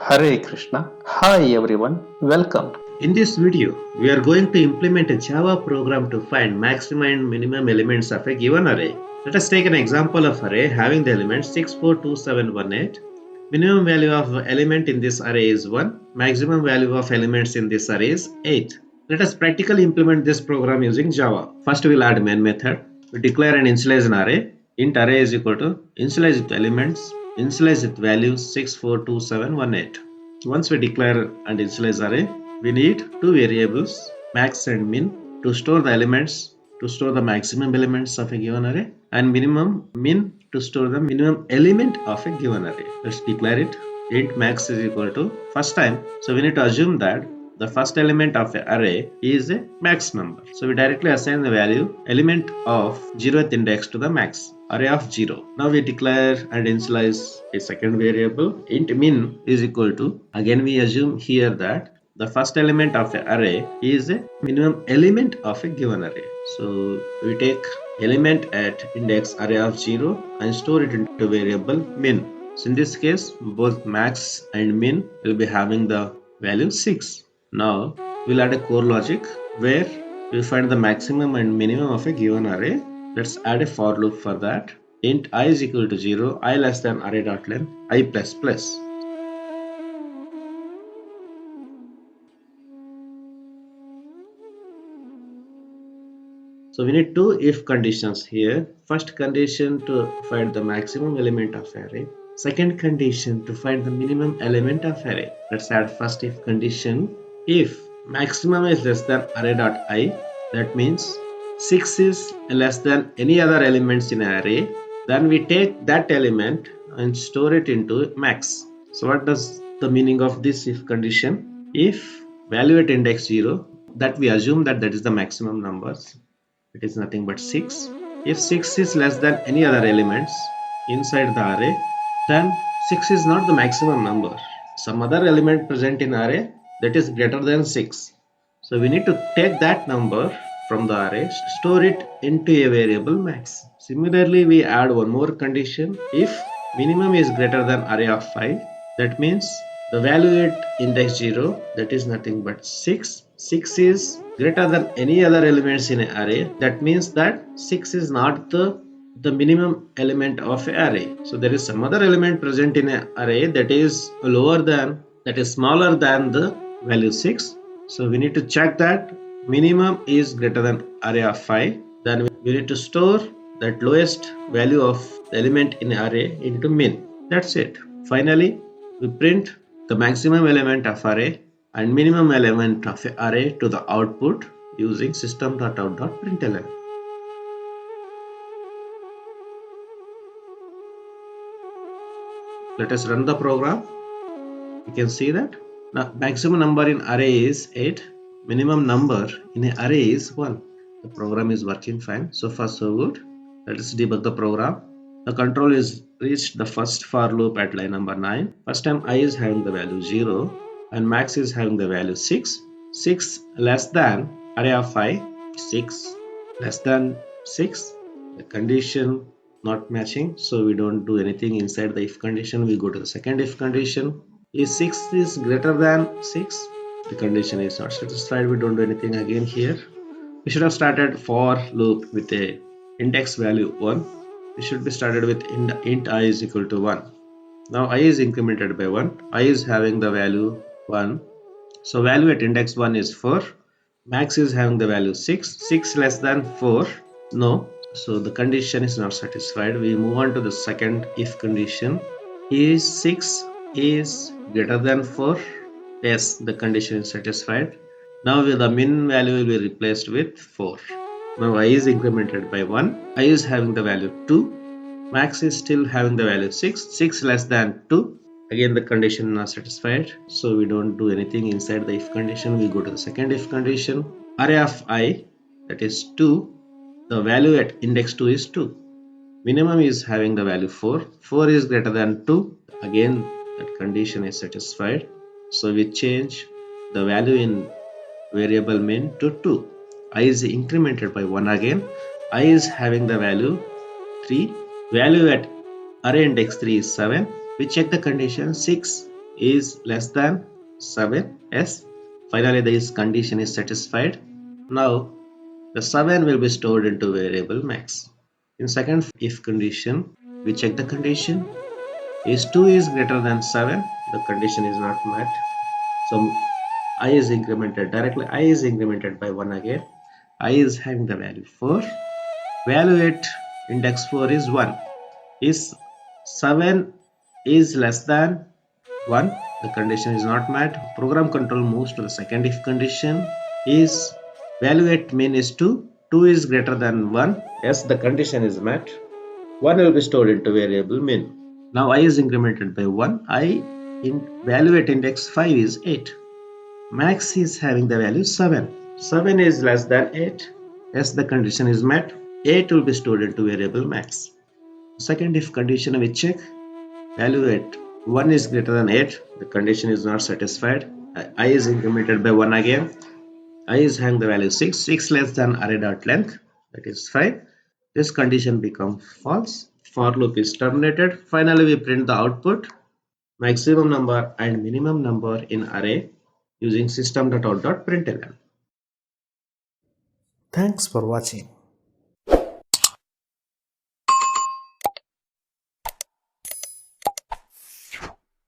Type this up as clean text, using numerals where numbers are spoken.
Hare Krishna. Hi everyone, welcome. In this video, we are going to implement a Java program to find maximum and minimum elements of a given array. Let us take an example of array having the elements 642718. Minimum value of element in this array is 1. Maximum value of elements in this array is 8. Let us practically implement this program using Java. First we will add main method. We declare and initialize an array. Int array is equal to initialize with elements, initialize with values 642718. Once we declare and initialize array, we need two variables, max and min, to store the elements, to store the maximum elements of a given array, and minimum min to store the minimum element of a given array. Let's declare it. Int max is equal to first time. So we need to assume that the first element of an array is a max number. So we directly assign the value element of 0th index to the max array of 0. Now we declare and initialize a second variable. Int min is equal to, again we assume here that the first element of an array is a minimum element of a given array. So we take element at index array of 0 and store it into variable min. So in this case, both max and min will be having the value 6. Now we'll add a core logic where we find the maximum and minimum of a given array. Let's add a for loop for that. Int I is equal to 0, I less than array.length, I plus plus. So we need two if conditions here. First condition to find the maximum element of array. Second condition to find the minimum element of array. Let's add first if condition. If maximum is less than array.I, that means 6 is less than any other elements in an array, then we take that element and store it into max. So what does the meaning of this if condition? If value at index 0, that we assume that is the maximum numbers, it is nothing but 6. If 6 is less than any other elements inside the array, then 6 is not the maximum number. Some other element present in array that is greater than 6. So we need to take that number from the array, store it into a variable max. Similarly, we add one more condition. If minimum is greater than array of 5, that means the value at index 0, that is nothing but 6. 6 is greater than any other elements in an array. That means that 6 is not the minimum element of an array. So there is some other element present in an array that is lower than, that is smaller than the value 6. So we need to check that minimum is greater than array of 5. Then we need to store that lowest value of the element in an array into min. That's it. Finally, we print the maximum element of array and minimum element of an array to the output using system.out.println. Let us run the program. You can see that now maximum number in array is 8, minimum number in an array is 1. The program is working fine. So far so good. Let us debug the program. The control is reached the first for loop at line number 9. First time I is having the value 0 and max is having the value 6. 6 less than array of 5. 6 less than 6. The condition not matching, so we don't do anything inside the if condition. We go to the second if condition. If 6 is greater than 6, the condition is not satisfied. We don't do anything again here. We should have started for loop with a index value 1. We should be started with int I is equal to 1. Now I is incremented by 1. I is having the value 1. So value at index 1 is 4. Max is having the value 6. 6 less than 4. No. So the condition is not satisfied. We move on to the second if condition. Is 6 is greater than 4? Yes, the condition is satisfied. Now the min value will be replaced with 4. Now I is incremented by 1. I is having the value 2. Max is still having the value 6. 6 less than 2. Again the condition not satisfied. So we don't do anything inside the if condition. We go to the second if condition. Array of I, that is 2. The value at index 2 is 2. Minimum is having the value 4. 4 is greater than 2. Again that condition is satisfied. So we change the value in variable min to 2. I is incremented by 1 again. I is having the value 3. Value at array index 3 is 7. We check the condition. 6 is less than 7. Yes. Finally, this condition is satisfied. Now, the 7 will be stored into variable max. In second if condition, we check the condition. Is 2 is greater than 7, the condition is not met. So I is incremented directly. I is incremented by 1 again. I is having the value 4. Value at index 4 is 1. Is 7 is less than 1, the condition is not met. Program control moves to the second if condition. Is value at min is 2. 2 is greater than 1. Yes, the condition is met. 1 will be stored into variable min. Now I is incremented by 1. I in value at index 5 is 8. Max is having the value 7. 7 is less than 8. Yes, the condition is met. 8 will be stored into variable max. Second if condition we check. Value at 1 is greater than 8. The condition is not satisfied. I is incremented by 1 again. I is having the value 6. 6 less than array dot length. That is 5. This condition becomes false. For loop is terminated. Finally, we print the output maximum number and minimum number in array using system.out.println. Thanks for watching.